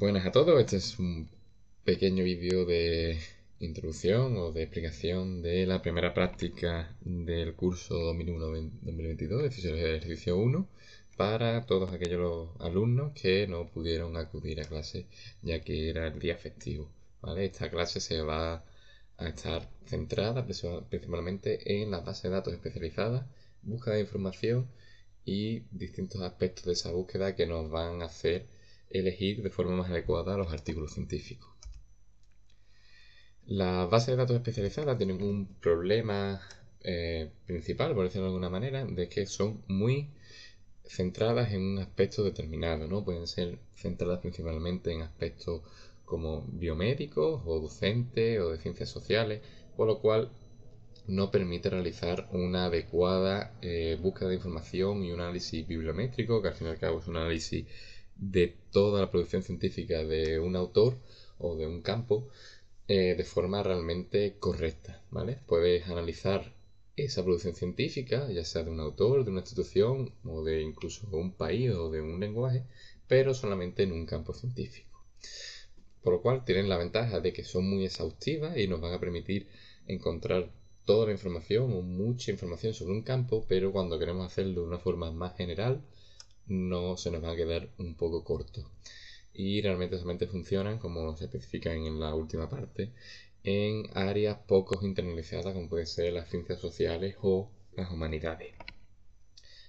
Buenas a todos, este es un pequeño vídeo de introducción o de explicación de la primera práctica del curso 2001-2022 de Fisiología del Ejercicio 1 para todos aquellos alumnos que no pudieron acudir a clase ya que era el día festivo. ¿Vale? Esta clase se va a estar centrada principalmente en las bases de datos especializadas, búsqueda de información y distintos aspectos de esa búsqueda que nos van a hacer elegir de forma más adecuada los artículos científicos. Las bases de datos especializadas tienen un problema principal, por decirlo de alguna manera, de que son muy centradas en un aspecto determinado, ¿no? Pueden ser centradas principalmente en aspectos como biomédicos o docentes o de ciencias sociales, por lo cual no permite realizar una adecuada búsqueda de información y un análisis bibliométrico, que al fin y al cabo es un análisis de toda la producción científica de un autor o de un campo de forma realmente correcta, ¿vale? Puedes analizar esa producción científica, ya sea de un autor, de una institución o de incluso un país o de un lenguaje, pero solamente en un campo científico. Por lo cual tienen la ventaja de que son muy exhaustivas y nos van a permitir encontrar toda la información o mucha información sobre un campo, pero cuando queremos hacerlo de una forma más general, no se nos va a quedar un poco corto. Y realmente solamente funcionan, como se especifica en la última parte, en áreas poco internalizadas como pueden ser las ciencias sociales o las humanidades.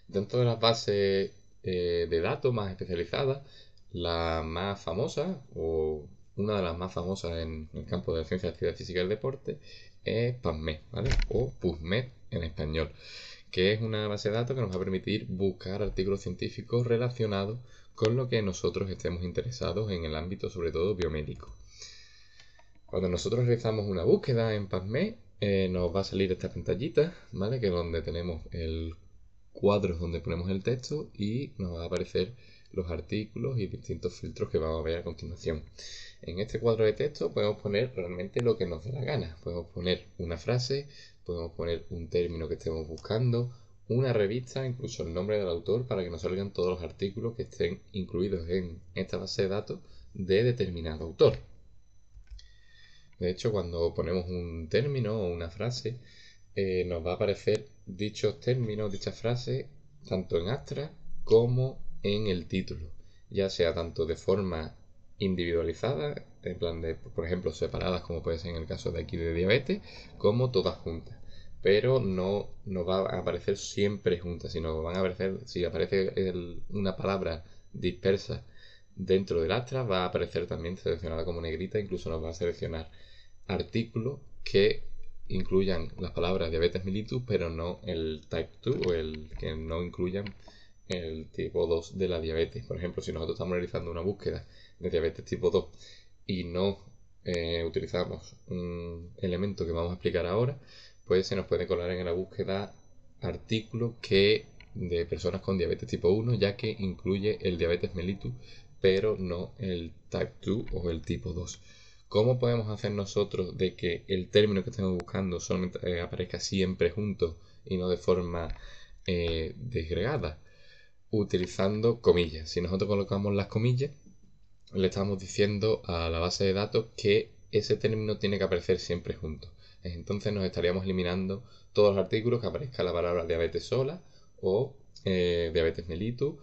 Dentro de las bases de datos más especializadas, la más famosa o una de las más famosas en el campo de la ciencia, actividad física y el deporte es PubMed, ¿vale? O PubMed en español, que es una base de datos que nos va a permitir buscar artículos científicos relacionados con lo que nosotros estemos interesados en el ámbito, sobre todo biomédico. Cuando nosotros realizamos una búsqueda en PubMed, nos va a salir esta pantallita, ¿vale? Que es donde tenemos el cuadro donde ponemos el texto y nos va a aparecer los artículos y distintos filtros que vamos a ver a continuación. En este cuadro de texto podemos poner realmente lo que nos dé la gana. Podemos poner una frase, podemos poner un término que estemos buscando, una revista, incluso el nombre del autor para que nos salgan todos los artículos que estén incluidos en esta base de datos de determinado autor. De hecho, cuando ponemos un término o una frase, nos va a aparecer dichos términos, dichas frases, tanto en Astra como en el título, ya sea tanto de forma individualizada, en plan de, por ejemplo, separadas, como puede ser en el caso de aquí de diabetes, como todas juntas. Pero no nos va a aparecer siempre juntas, sino van a aparecer, si aparece una palabra dispersa dentro del Astra, va a aparecer también seleccionada como negrita, incluso nos va a seleccionar artículos que incluyan las palabras diabetes mellitus, pero no el type 2 o el que no incluyan el tipo 2 de la diabetes. Por ejemplo, si nosotros estamos realizando una búsqueda de diabetes tipo 2 y no utilizamos un elemento que vamos a explicar ahora, pues se nos puede colar en la búsqueda artículos que de personas con diabetes tipo 1, ya que incluye el diabetes mellitus, pero no el type 2 o el tipo 2. ¿Cómo podemos hacer nosotros de que el término que estemos buscando solamente aparezca siempre junto y no de forma desgregada? Utilizando comillas. Si nosotros colocamos las comillas, le estamos diciendo a la base de datos que ese término tiene que aparecer siempre junto. Entonces nos estaríamos eliminando todos los artículos que aparezca la palabra diabetes sola o diabetes mellitus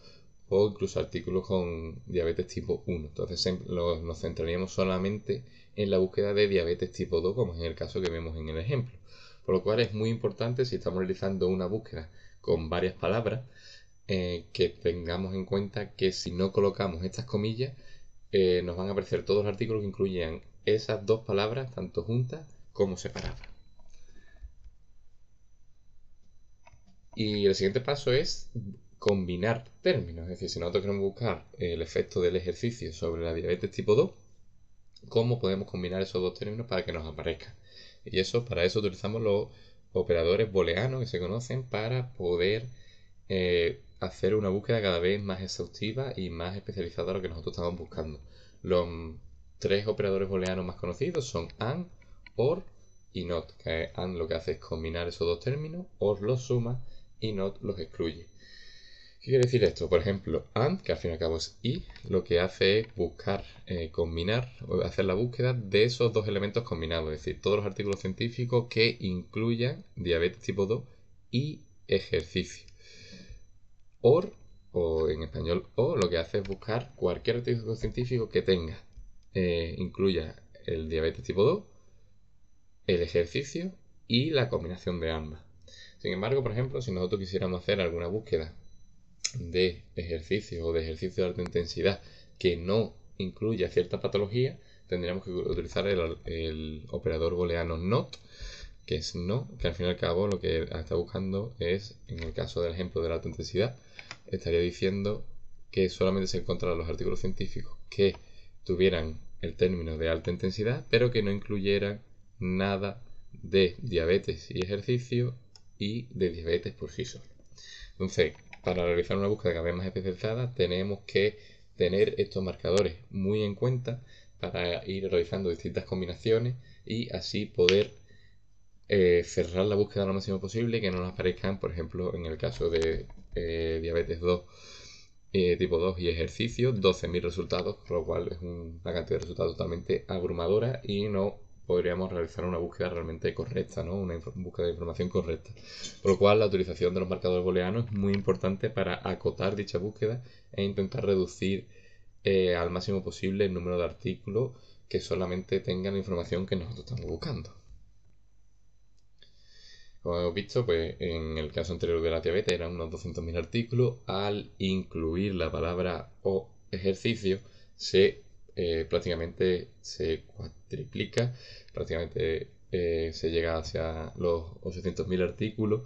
o incluso artículos con diabetes tipo 1. Entonces nos centraríamos solamente en la búsqueda de diabetes tipo 2, como es en el caso que vemos en el ejemplo. Por lo cual es muy importante, si estamos realizando una búsqueda con varias palabras, que tengamos en cuenta que si no colocamos estas comillas, nos van a aparecer todos los artículos que incluyan esas dos palabras, tanto juntas como separadas. Y el siguiente paso es combinar términos. Es decir, si nosotros queremos buscar el efecto del ejercicio sobre la diabetes tipo 2, ¿cómo podemos combinar esos dos términos para que nos aparezcan? Y para eso utilizamos los operadores booleanos que se conocen para poder hacer una búsqueda cada vez más exhaustiva y más especializada a lo que nosotros estamos buscando. Los tres operadores booleanos más conocidos son AND, OR y NOT. Que AND lo que hace es combinar esos dos términos, OR los suma y NOT los excluye. ¿Qué quiere decir esto? Por ejemplo, AND, que al fin y al cabo es I, lo que hace es buscar, combinar, o hacer la búsqueda de esos dos elementos combinados, es decir, todos los artículos científicos que incluyan diabetes tipo 2 y ejercicio. OR, o en español O, lo que hace es buscar cualquier artículo científico que tenga, incluya el diabetes tipo 2, el ejercicio y la combinación de ambas. Sin embargo, por ejemplo, si nosotros quisiéramos hacer alguna búsqueda de ejercicio o de ejercicio de alta intensidad que no incluya cierta patología, tendríamos que utilizar el operador booleano not, que es no, que al fin y al cabo lo que está buscando es, en el caso del ejemplo de la alta intensidad, estaría diciendo que solamente se encontrarán los artículos científicos que tuvieran el término de alta intensidad, pero que no incluyeran nada de diabetes y ejercicio y de diabetes por sí solo. Entonces, para realizar una búsqueda cada vez más especializada, tenemos que tener estos marcadores muy en cuenta para ir realizando distintas combinaciones y así poder cerrar la búsqueda lo máximo posible y que no nos aparezcan, por ejemplo, en el caso de diabetes 2, tipo 2 y ejercicio, 12.000 resultados, con lo cual es una cantidad de resultados totalmente abrumadora y no podríamos realizar una búsqueda realmente correcta, ¿no? Una búsqueda de información correcta. Por lo cual la utilización de los marcadores booleanos es muy importante para acotar dicha búsqueda e intentar reducir al máximo posible el número de artículos que solamente tengan la información que nosotros estamos buscando. Como hemos visto, pues en el caso anterior de la diabetes eran unos 200.000 artículos. Al incluir la palabra o ejercicio, prácticamente se cuatriplica, prácticamente se llega hacia los 800.000 artículos,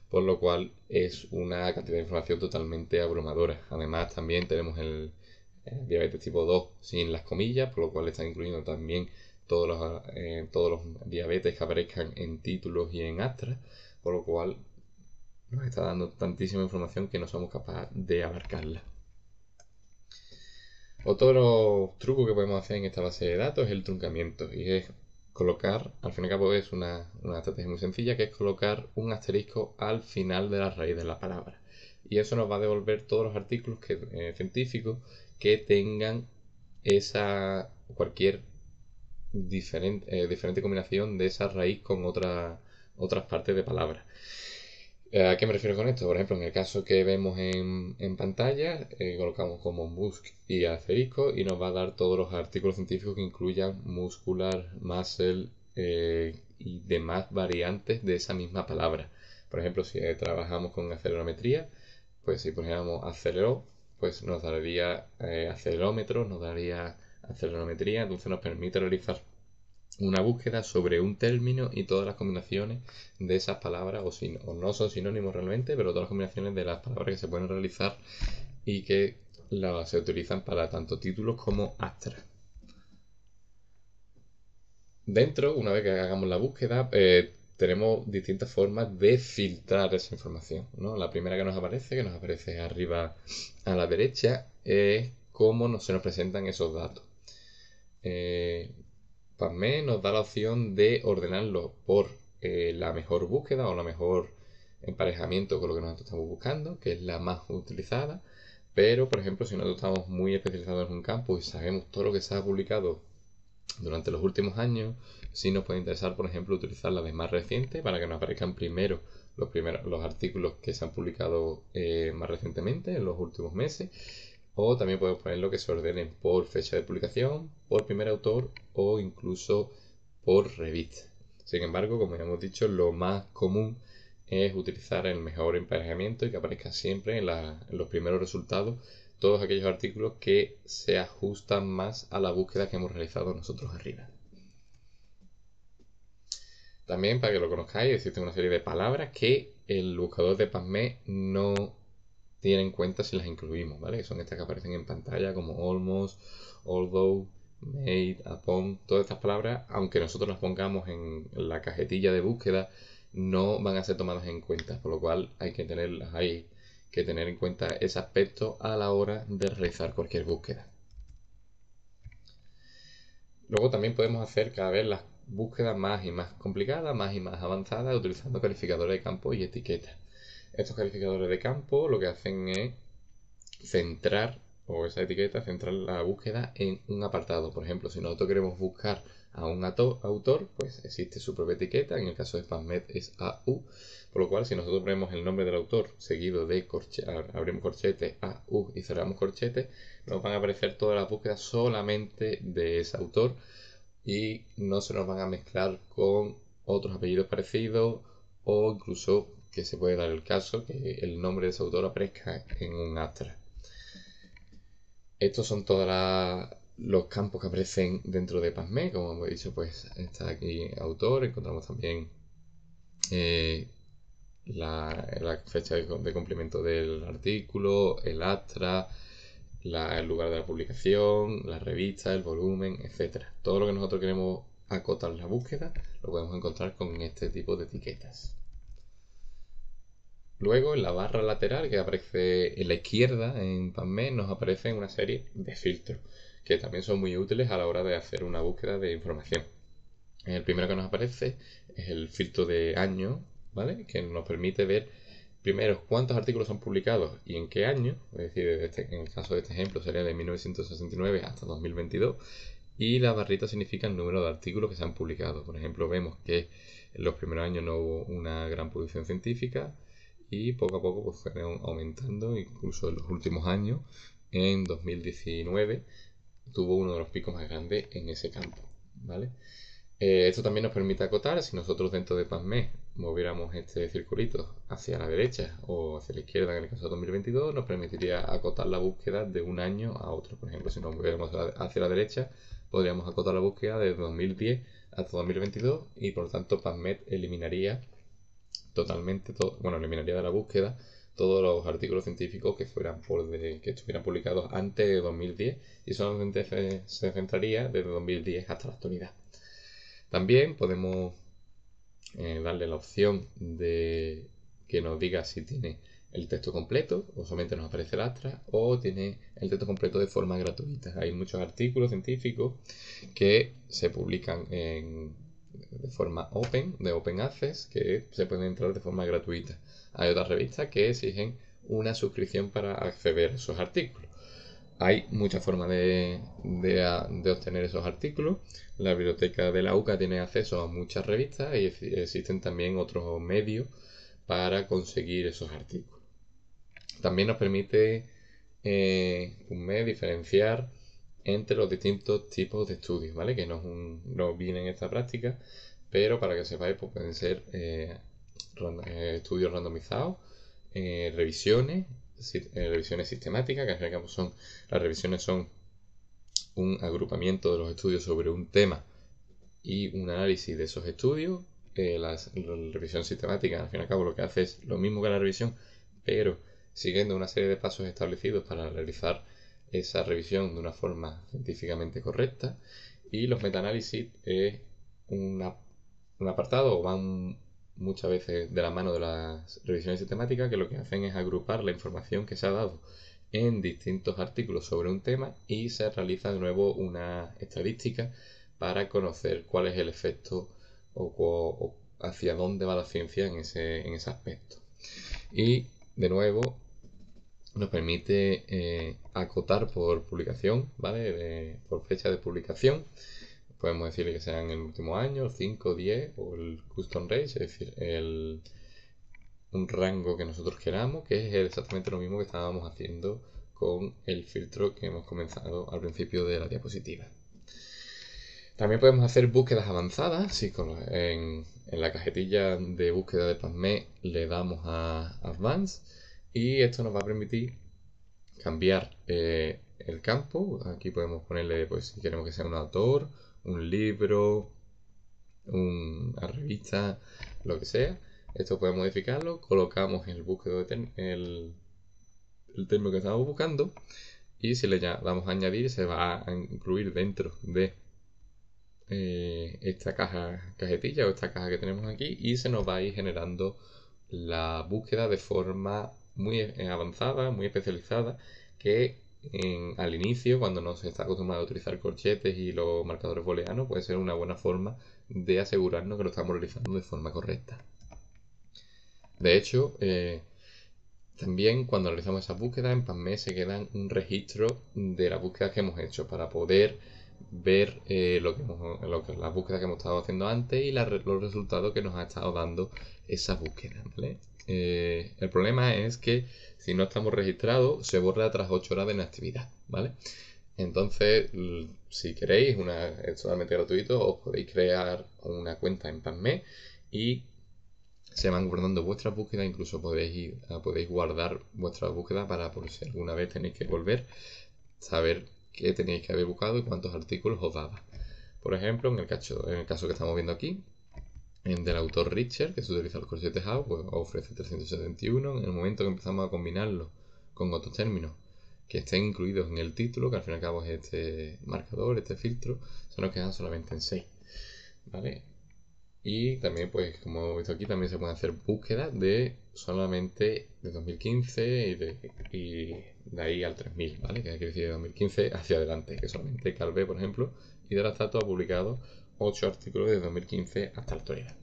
por lo cual es una cantidad de información totalmente abrumadora. Además, también tenemos el diabetes tipo 2 sin las comillas, por lo cual está incluyendo también todos los diabetes que aparezcan en títulos y en actas, por lo cual nos está dando tantísima información que no somos capaces de abarcarla. Otro truco que podemos hacer en esta base de datos es el truncamiento, y es colocar, al fin y al cabo es una estrategia muy sencilla, que es colocar un asterisco al final de la raíz de la palabra. Y eso nos va a devolver todos los artículos científicos que tengan cualquier diferente combinación de esa raíz con otras partes de palabras. ¿A qué me refiero con esto? Por ejemplo, en el caso que vemos en pantalla, colocamos como musc y asterisco y nos va a dar todos los artículos científicos que incluyan muscular, muscle y demás variantes de esa misma palabra. Por ejemplo, si trabajamos con acelerometría, pues si poniéramos aceleró, pues nos daría acelerómetro, nos daría acelerometría, entonces nos permite realizar una búsqueda sobre un término y todas las combinaciones de esas palabras, o no son sinónimos realmente, pero todas las combinaciones de las palabras que se pueden realizar y que se utilizan para tanto títulos como actas. Dentro, una vez que hagamos la búsqueda, tenemos distintas formas de filtrar esa información, ¿no? La primera que nos aparece arriba a la derecha, es cómo se nos presentan esos datos. PubMed nos da la opción de ordenarlo por la mejor búsqueda o la mejor emparejamiento con lo que nosotros estamos buscando, que es la más utilizada. Pero, por ejemplo, si nosotros estamos muy especializados en un campo y sabemos todo lo que se ha publicado durante los últimos años, sí nos puede interesar, por ejemplo, utilizar la de más reciente para que nos aparezcan primero los artículos que se han publicado más recientemente, en los últimos meses. O también podemos ponerlo que se ordenen por fecha de publicación, por primer autor o incluso por revista. Sin embargo, como ya hemos dicho, lo más común es utilizar el mejor emparejamiento y que aparezca siempre en los primeros resultados todos aquellos artículos que se ajustan más a la búsqueda que hemos realizado nosotros arriba. También, para que lo conozcáis, existe una serie de palabras que el buscador de PubMed no tiene en cuenta si las incluimos, ¿vale? Que son estas que aparecen en pantalla como almost, although, made, upon. Todas estas palabras, aunque nosotros las pongamos en la cajetilla de búsqueda, no van a ser tomadas en cuenta, por lo cual hay que tener en cuenta ese aspecto a la hora de realizar cualquier búsqueda. Luego también podemos hacer cada vez las búsquedas más y más complicadas, más y más avanzadas, utilizando calificadores de campo y etiquetas. Estos calificadores de campo lo que hacen es centrar, o esa etiqueta, centrar la búsqueda en un apartado. Por ejemplo, si nosotros queremos buscar a un autor, pues existe su propia etiqueta. En el caso de PubMed es AU, por lo cual si nosotros ponemos el nombre del autor seguido de abrimos corchete, AU y cerramos corchete, nos van a aparecer todas las búsquedas solamente de ese autor y no se nos van a mezclar con otros apellidos parecidos, o incluso que se puede dar el caso que el nombre de ese autor aparezca en un abstract. Estos son todos los campos que aparecen dentro de PubMed. Como hemos dicho, pues está aquí autor, encontramos también la fecha de cumplimiento del artículo, el abstract, el lugar de la publicación, la revista, el volumen, etcétera. Todo lo que nosotros queremos acotar la búsqueda lo podemos encontrar con este tipo de etiquetas. Luego, en la barra lateral que aparece en la izquierda en PubMed, nos aparecen una serie de filtros que también son muy útiles a la hora de hacer una búsqueda de información. El primero que nos aparece es el filtro de año, ¿vale? Que nos permite ver primero cuántos artículos son publicados y en qué año. Es decir, en el caso de este ejemplo sería de 1969 hasta 2022. Y la barrita significa el número de artículos que se han publicado. Por ejemplo, vemos que en los primeros años no hubo una gran producción científica y poco a poco pues fueron aumentando, incluso en los últimos años. En 2019 tuvo uno de los picos más grandes en ese campo, ¿vale? Esto también nos permite acotar. Si nosotros dentro de PubMed moviéramos este circulito hacia la derecha o hacia la izquierda, en el caso de 2022, nos permitiría acotar la búsqueda de un año a otro. Por ejemplo, si nos moviéramos hacia la derecha, podríamos acotar la búsqueda de 2010 hasta 2022 y por lo tanto PubMed eliminaría totalmente eliminaría de la búsqueda todos los artículos científicos que que estuvieran publicados antes de 2010 y solamente se centraría desde 2010 hasta la actualidad. También podemos darle la opción de que nos diga si tiene el texto completo o solamente nos aparece el abstract, o tiene el texto completo de forma gratuita. Hay muchos artículos científicos que se publican de forma de open access, que se pueden entrar de forma gratuita. Hay otras revistas que exigen una suscripción para acceder a esos artículos. Hay muchas formas de obtener esos artículos. La biblioteca de la UCA tiene acceso a muchas revistas y existen también otros medios para conseguir esos artículos. También nos permite PubMed diferenciar entre los distintos tipos de estudios, ¿vale? Que no viene en esta práctica, pero para que sepáis, pues pueden ser estudios randomizados, revisiones sistemáticas, que al fin y al cabo las revisiones son un agrupamiento de los estudios sobre un tema y un análisis de esos estudios. La revisión sistemática, al fin y al cabo, lo que hace es lo mismo que la revisión, pero siguiendo una serie de pasos establecidos para realizar esa revisión de una forma científicamente correcta. Y los metaanálisis es un apartado, o van muchas veces de la mano de las revisiones sistemáticas, que lo que hacen es agrupar la información que se ha dado en distintos artículos sobre un tema y se realiza de nuevo una estadística para conocer cuál es el efecto o hacia dónde va la ciencia en ese aspecto. Y de nuevo nos permite acotar por publicación, ¿vale? Por fecha de publicación. Podemos decirle que sean en el último año, 5, 10 o el custom range, es decir, un rango que nosotros queramos, que es exactamente lo mismo que estábamos haciendo con el filtro que hemos comenzado al principio de la diapositiva. También podemos hacer búsquedas avanzadas. Si en la cajetilla de búsqueda de PubMed le damos a Advanced, y esto nos va a permitir cambiar el campo. Aquí podemos ponerle, pues, si queremos que sea un autor, un libro, una revista, lo que sea. Esto podemos modificarlo, colocamos el término que estamos buscando, y si le damos a añadir, se va a incluir dentro de esta cajetilla o esta caja que tenemos aquí, y se nos va a ir generando la búsqueda de forma muy avanzada, muy especializada, que al inicio, cuando no se está acostumbrado a utilizar corchetes y los marcadores booleanos, puede ser una buena forma de asegurarnos que lo estamos realizando de forma correcta. De hecho, También cuando realizamos esas búsquedas en PubMed se queda un registro de las búsquedas que hemos hecho para poder ver las búsquedas que hemos estado haciendo antes y los resultados que nos ha estado dando esas búsquedas, ¿vale? El problema es que si no estamos registrados se borra tras 8 horas de inactividad, ¿vale? Entonces, si queréis, es totalmente gratuito, os podéis crear una cuenta en PubMed y se van guardando vuestras búsquedas, incluso podéis guardar vuestras búsquedas para por si alguna vez tenéis que volver, saber qué tenéis que haber buscado y cuántos artículos os daba. Por ejemplo, en el caso que estamos viendo aquí, del autor Richter, que se utiliza los corchetes House, pues ofrece 371. En el momento que empezamos a combinarlo con otros términos que estén incluidos en el título, que al fin y al cabo es este marcador, este filtro, se nos quedan solamente en 6. ¿Vale? Y también, pues, como hemos visto aquí, también se pueden hacer búsquedas de solamente de 2015 y de ahí al 3000, ¿vale? Que quiere decir de 2015 hacia adelante, que solamente Calvé, por ejemplo, y de la Estatua ha publicado 8 artículos de 2015 hasta la actualidad.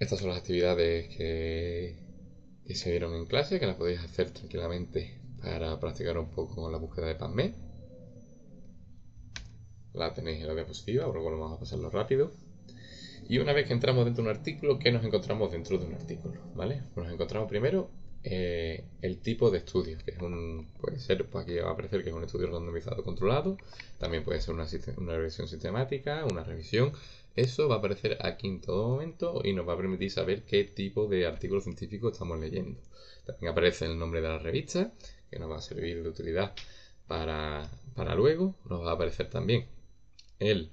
Estas son las actividades que se dieron en clase, que las podéis hacer tranquilamente para practicar un poco la búsqueda de PubMed. La tenéis en la diapositiva, por lo cual vamos a pasarlo rápido. Y una vez que entramos dentro de un artículo, ¿qué nos encontramos dentro de un artículo? ¿Vale? Pues nos encontramos primero el tipo de estudio, que puede ser, pues aquí va a aparecer que es un estudio randomizado controlado, también puede ser una revisión sistemática, una revisión. Eso va a aparecer aquí en todo momento y nos va a permitir saber qué tipo de artículo científico estamos leyendo. También aparece el nombre de la revista, que nos va a servir de utilidad para luego. Nos va a aparecer también el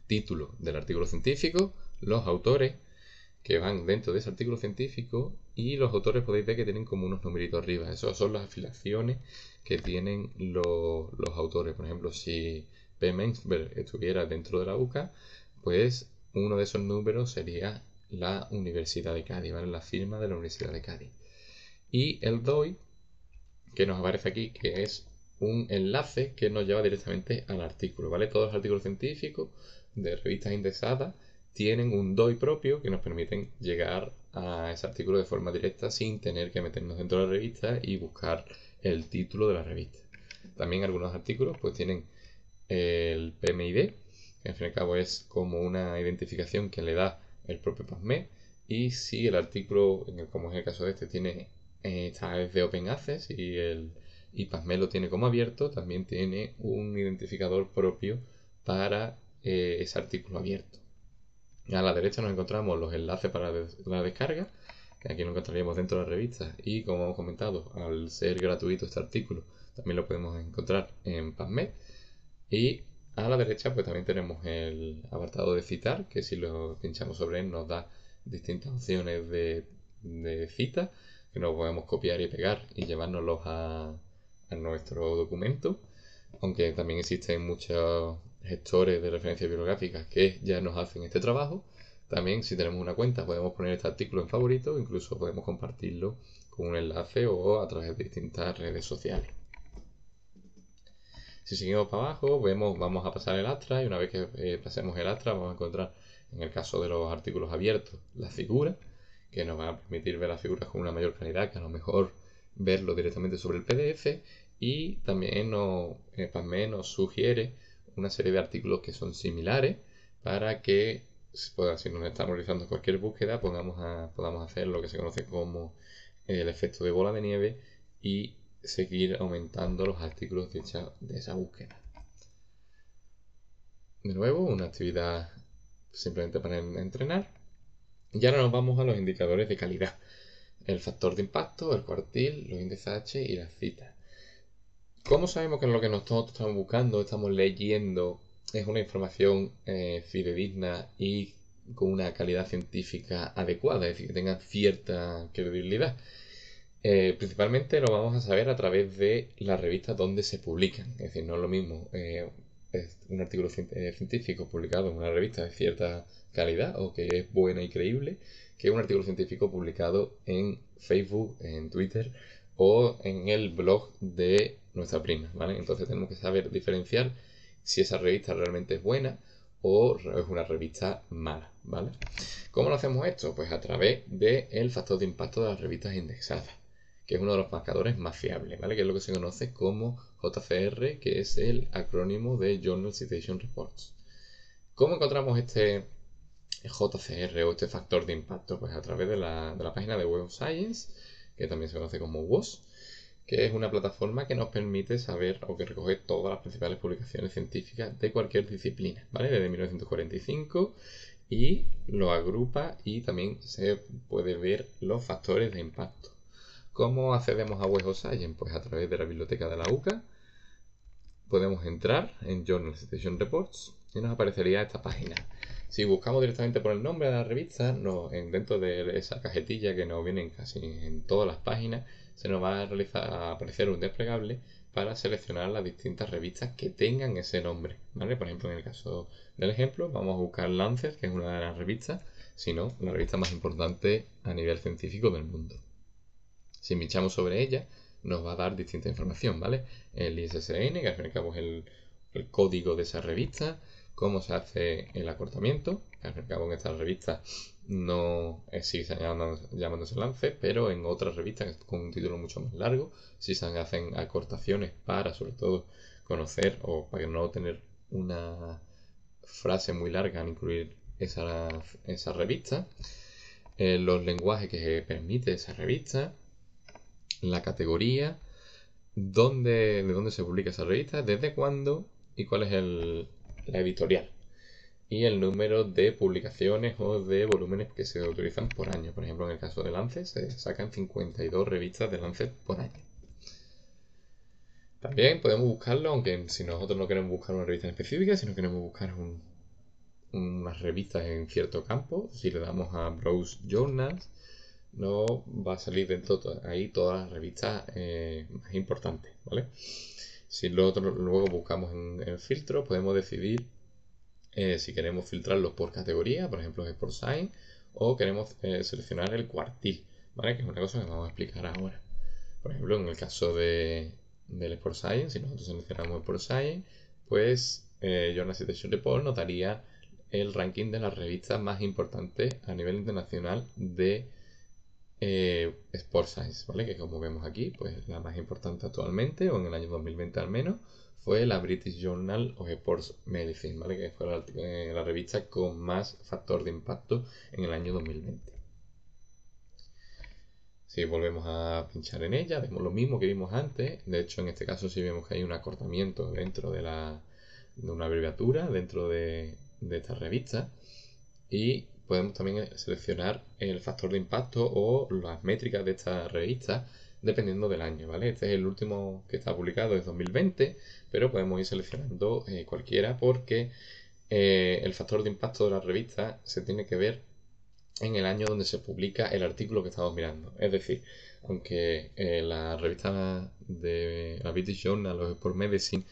título del artículo científico, los autores que van dentro de ese artículo científico y los autores podéis ver que tienen como unos numeritos arriba. Esas son las afiliaciones que tienen los autores. Por ejemplo, si P. Mensberg estuviera dentro de la UCA, pues uno de esos números sería la Universidad de Cádiz, ¿vale? La firma de la Universidad de Cádiz. Y el DOI, que nos aparece aquí, que es un enlace que nos lleva directamente al artículo, ¿vale? Todos los artículos científicos de revistas indexadas tienen un DOI propio que nos permiten llegar a ese artículo de forma directa sin tener que meternos dentro de la revista y buscar el título de la revista. También algunos artículos pues tienen el PMID, que al fin y al cabo es como una identificación que le da el propio PubMed, y si el artículo, como es el caso de este, esta es de Open Access y PubMed lo tiene como abierto, también tiene un identificador propio para ese artículo abierto. A la derecha nos encontramos los enlaces para la descarga, que aquí lo encontraríamos dentro de la revista, y como hemos comentado, al ser gratuito este artículo, también lo podemos encontrar en PubMed. Y a la derecha pues también tenemos el apartado de citar, que si lo pinchamos sobre él nos da distintas opciones de cita, que nos podemos copiar y pegar y llevárnoslos a nuestro documento, aunque también existen muchos gestores de referencias bibliográficas que ya nos hacen este trabajo. También si tenemos una cuenta podemos poner este artículo en favorito, incluso podemos compartirlo con un enlace o a través de distintas redes sociales. Si seguimos para abajo, vamos a pasar el astra y una vez que pasemos el astra vamos a encontrar, en el caso de los artículos abiertos, la figura, que nos va a permitir ver las figuras con una mayor calidad que a lo mejor verlo directamente sobre el PDF, y también PubMed nos sugiere una serie de artículos que son similares para que, si nos estamos realizando cualquier búsqueda, podamos hacer lo que se conoce como el efecto de bola de nieve y seguir aumentando los artículos de esa búsqueda. De nuevo, una actividad simplemente para entrenar. Y ahora nos vamos a los indicadores de calidad. El factor de impacto, el cuartil, los índices H y las citas. ¿Cómo sabemos que lo que nosotros estamos buscando, estamos leyendo, es una información fidedigna y con una calidad científica adecuada, es decir, que tenga cierta credibilidad? Principalmente lo vamos a saber a través de las revistas donde se publican. Es decir, no es lo mismo un artículo científico publicado en una revista de cierta calidad o que es buena y creíble que un artículo científico publicado en Facebook, en Twitter o en el blog de nuestra prima, ¿vale? Entonces tenemos que saber diferenciar si esa revista realmente es buena o es una revista mala, ¿vale? ¿Cómo lo hacemos esto? Pues a través del factor de impacto de las revistas indexadas, que es uno de los marcadores más fiables, ¿vale? Que es lo que se conoce como JCR, que es el acrónimo de Journal Citation Reports. ¿Cómo encontramos este JCR o este factor de impacto? Pues a través de la página de Web of Science, que también se conoce como WOS, que es una plataforma que nos permite saber o que recoge todas las principales publicaciones científicas de cualquier disciplina, ¿vale? Desde 1945, y lo agrupa y también se puede ver los factores de impacto. ¿Cómo accedemos a Web of Science? Pues a través de la biblioteca de la UCA podemos entrar en Journal Citation Reports y nos aparecería esta página. Si buscamos directamente por el nombre de la revista, dentro de esa cajetilla que nos viene casi en todas las páginas, se nos va a aparecer un desplegable para seleccionar las distintas revistas que tengan ese nombre, ¿vale? Por ejemplo, en el caso del ejemplo, vamos a buscar Lancet, que es una de las revistas, sino la revista más importante a nivel científico del mundo. Si pinchamos sobre ella, nos va a dar distinta información, ¿vale? El ISSN, que al fin y al cabo es el código de esa revista, cómo se hace el acortamiento, que al fin y al cabo en esta revista no sigue llamándose Lancet, pero en otras revistas con un título mucho más largo, si se hacen acortaciones para, sobre todo, conocer o para no tener una frase muy larga al incluir esa revista, los lenguajes que permite esa revista, la categoría, de dónde se publica esa revista, desde cuándo y cuál es la editorial. Y el número de publicaciones o de volúmenes que se utilizan por año. Por ejemplo, en el caso de Lancet se sacan 52 revistas de Lancet por año. También podemos buscarlo, aunque si nosotros no queremos buscar una revista en específica, si no queremos buscar unas revistas en cierto campo, si le damos a Browse Journals, no va a salir dentro ahí todas las revistas más importantes, ¿vale? Si luego buscamos en el filtro, podemos decidir si queremos filtrarlos por categoría, por ejemplo Sport Science, o queremos seleccionar el cuartil, ¿vale? Que es una cosa que vamos a explicar ahora. Por ejemplo, en el caso del Sport Science, si nosotros seleccionamos Sport Science, pues Journal Citation Report nos daría el ranking de las revistas más importantes a nivel internacional de Sport Science, ¿vale? Que como vemos aquí, pues la más importante actualmente, o en el año 2020 al menos, fue la British Journal of Sports Medicine, ¿vale? Que fue la revista con más factor de impacto en el año 2020. Si volvemos a pinchar en ella, vemos lo mismo que vimos antes. De hecho, en este caso sí vemos que hay un acortamiento dentro de una abreviatura dentro de esta revista. Y podemos también seleccionar el factor de impacto o las métricas de esta revista dependiendo del año, ¿vale? Este es el último que está publicado, es 2020, pero podemos ir seleccionando cualquiera porque el factor de impacto de la revista se tiene que ver en el año donde se publica el artículo que estamos mirando. Es decir, aunque la revista de la British Journal of Sport Medicine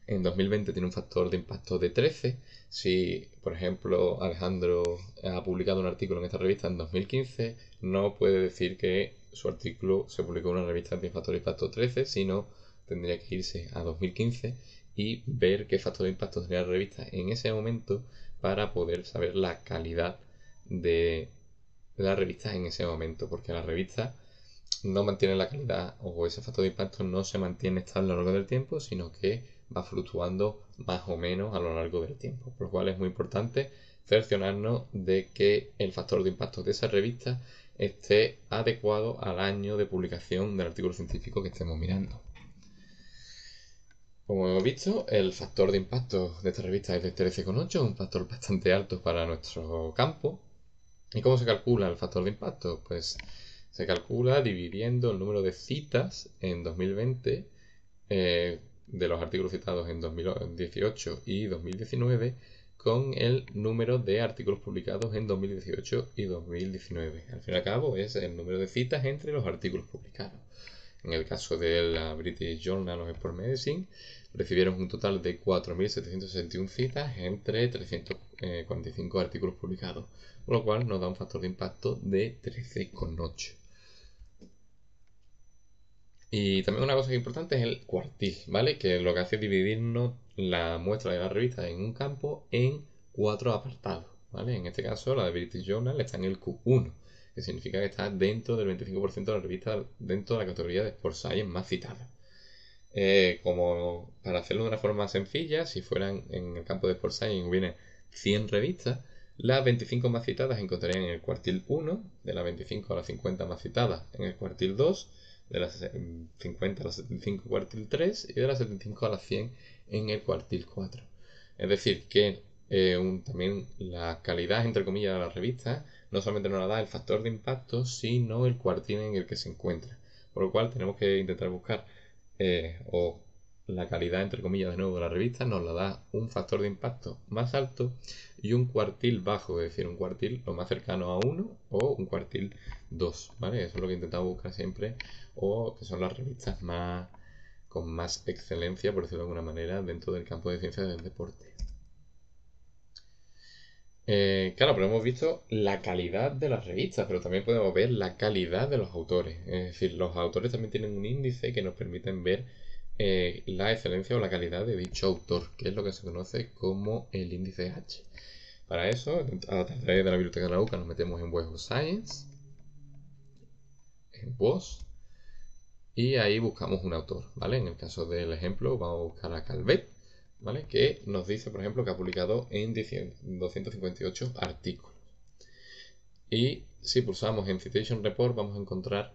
en 2020 tiene un factor de impacto de 13, si por ejemplo Alejandro ha publicado un artículo en esta revista en 2015, no puede decir que su artículo se publicó en una revista que tiene factor de impacto 13, sino tendría que irse a 2015 y ver qué factor de impacto tenía la revista en ese momento para poder saber la calidad de la revista en ese momento, porque la revista no mantiene la calidad o ese factor de impacto no se mantiene estable a lo largo del tiempo, sino que va fluctuando más o menos a lo largo del tiempo. Por lo cual es muy importante cerciorarnos de que el factor de impacto de esa revista esté adecuado al año de publicación del artículo científico que estemos mirando. Como hemos visto, el factor de impacto de esta revista es de 13,8, un factor bastante alto para nuestro campo. ¿Y cómo se calcula el factor de impacto? Pues se calcula dividiendo el número de citas en 2020 de los artículos citados en 2018 y 2019 con el número de artículos publicados en 2018 y 2019. Al fin y al cabo es el número de citas entre los artículos publicados. En el caso de la British Journal of Sport Medicine, recibieron un total de 4.761 citas entre 345 artículos publicados, con lo cual nos da un factor de impacto de 13,8. Y también una cosa importante es el cuartil, ¿vale? Que lo que hace es dividirnos la muestra de la revista en un campo en 4 apartados, ¿vale? En este caso la de British Journal está en el Q1, que significa que está dentro del 25% de la revista, dentro de la categoría de Sports Science más citada. Como para hacerlo de una forma sencilla, si fueran en el campo de Sports Science hubiera 100 revistas, las 25 más citadas encontrarían en el cuartil 1, de las 25 a las 50 más citadas en el cuartil 2, de las 50 a las 75 cuartil 3 y de las 75 a las 100 en el cuartil 4. Es decir, que también la calidad, entre comillas, de la revista no solamente nos la da el factor de impacto, sino el cuartil en el que se encuentra. Por lo cual tenemos que intentar buscar o la calidad, entre comillas, de nuevo de la revista nos la da un factor de impacto más alto y un cuartil bajo, es decir, un cuartil lo más cercano a 1 o un cuartil 2, ¿vale? Eso es lo que intentamos buscar siempre, o que son las revistas con más excelencia, por decirlo de alguna manera, dentro del campo de ciencias del deporte. Claro, pero hemos visto la calidad de las revistas, pero también podemos ver la calidad de los autores. Es decir, los autores también tienen un índice que nos permiten ver la excelencia o la calidad de dicho autor, que es lo que se conoce como el índice H. Para eso, a través de la biblioteca de la UCA nos metemos en Web of Science, en WOS, y ahí buscamos un autor, ¿vale? En el caso del ejemplo vamos a buscar a Calvet, ¿vale? Que nos dice, por ejemplo, que ha publicado en 258 artículos. Y si pulsamos en Citation Report vamos a encontrar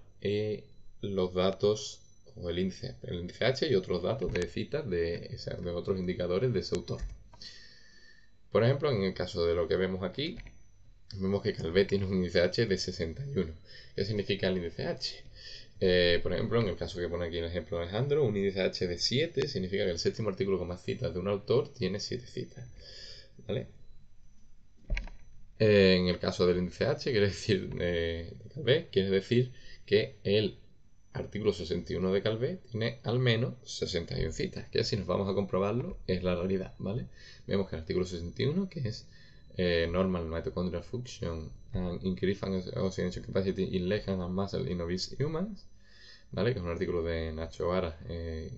los datos o el índice H y otros datos de citas de otros indicadores de ese autor. Por ejemplo, en el caso de lo que vemos aquí, vemos que Calvet tiene un índice H de 61. ¿Qué significa el índice H? Por ejemplo, en el caso que pone aquí el ejemplo de Alejandro, un índice H de 7 significa que el séptimo artículo con más citas de un autor tiene 7 citas, ¿vale? En el caso del índice H, quiere decir Calvet, quiere decir que el artículo 61 de Calvet tiene al menos 61 citas, que si nos vamos a comprobarlo es la realidad, ¿vale? Vemos que el artículo 61, que es Normal Mitochondrial Function and Increased Oxidation Capacity in Legs and Muscle in Obese Humans, ¿vale? Que es un artículo de Nacho Vara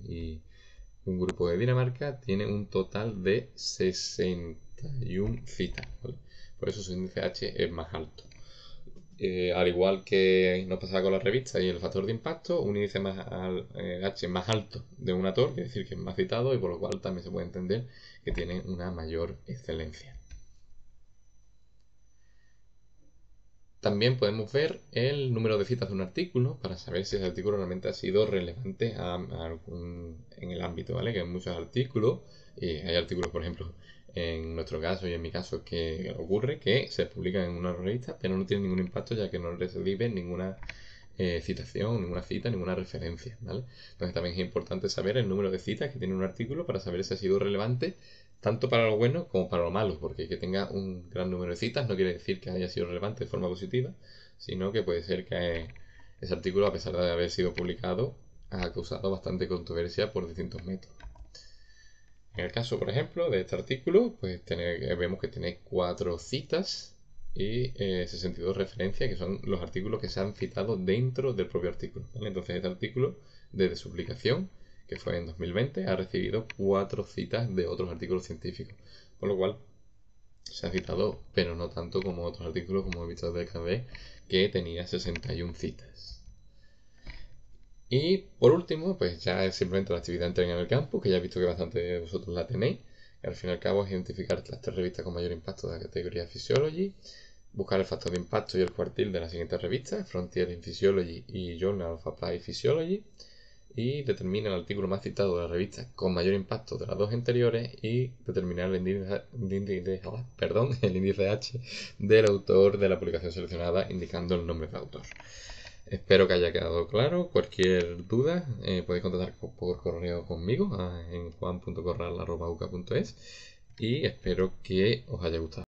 y un grupo de Dinamarca, tiene un total de 61 citas, ¿vale? Por eso su índice H es más alto. Al igual que nos pasaba con la revista y el factor de impacto, un índice H más alto de un autor, quiere decir que es más citado y por lo cual también se puede entender que tiene una mayor excelencia. También podemos ver el número de citas de un artículo para saber si ese artículo realmente ha sido relevante en el ámbito, ¿vale? Que hay muchos artículos, y hay artículos, por ejemplo, en nuestro caso y en mi caso, que ocurre que se publican en una revista, pero no tienen ningún impacto ya que no reciben ninguna citación, ninguna cita, ninguna referencia, ¿vale? Entonces también es importante saber el número de citas que tiene un artículo para saber si ha sido relevante tanto para lo bueno como para lo malo, porque que tenga un gran número de citas no quiere decir que haya sido relevante de forma positiva, sino que puede ser que ese artículo, a pesar de haber sido publicado, ha causado bastante controversia por distintos métodos. En el caso, por ejemplo, de este artículo, pues vemos que tiene 4 citas y 62 referencias, que son los artículos que se han citado dentro del propio artículo, ¿vale? Entonces este artículo, desde su publicación, que fue en 2020, ha recibido 4 citas de otros artículos científicos, por lo cual se ha citado, pero no tanto como otros artículos, como he visto de KB, que tenía 61 citas. Y por último, pues ya es simplemente la actividad entrega en el campo, que ya he visto que bastante de vosotros la tenéis. Que al fin y al cabo es identificar las 3 revistas con mayor impacto de la categoría Physiology, buscar el factor de impacto y el cuartil de las siguientes revistas, Frontier in Physiology y Journal of Applied Physiology, y determina el artículo más citado de la revista con mayor impacto de las 2 anteriores y determinar el índice H del autor de la publicación seleccionada indicando el nombre del autor. Espero que haya quedado claro. Cualquier duda podéis contactar por correo conmigo en juan.corral@uca.es y espero que os haya gustado.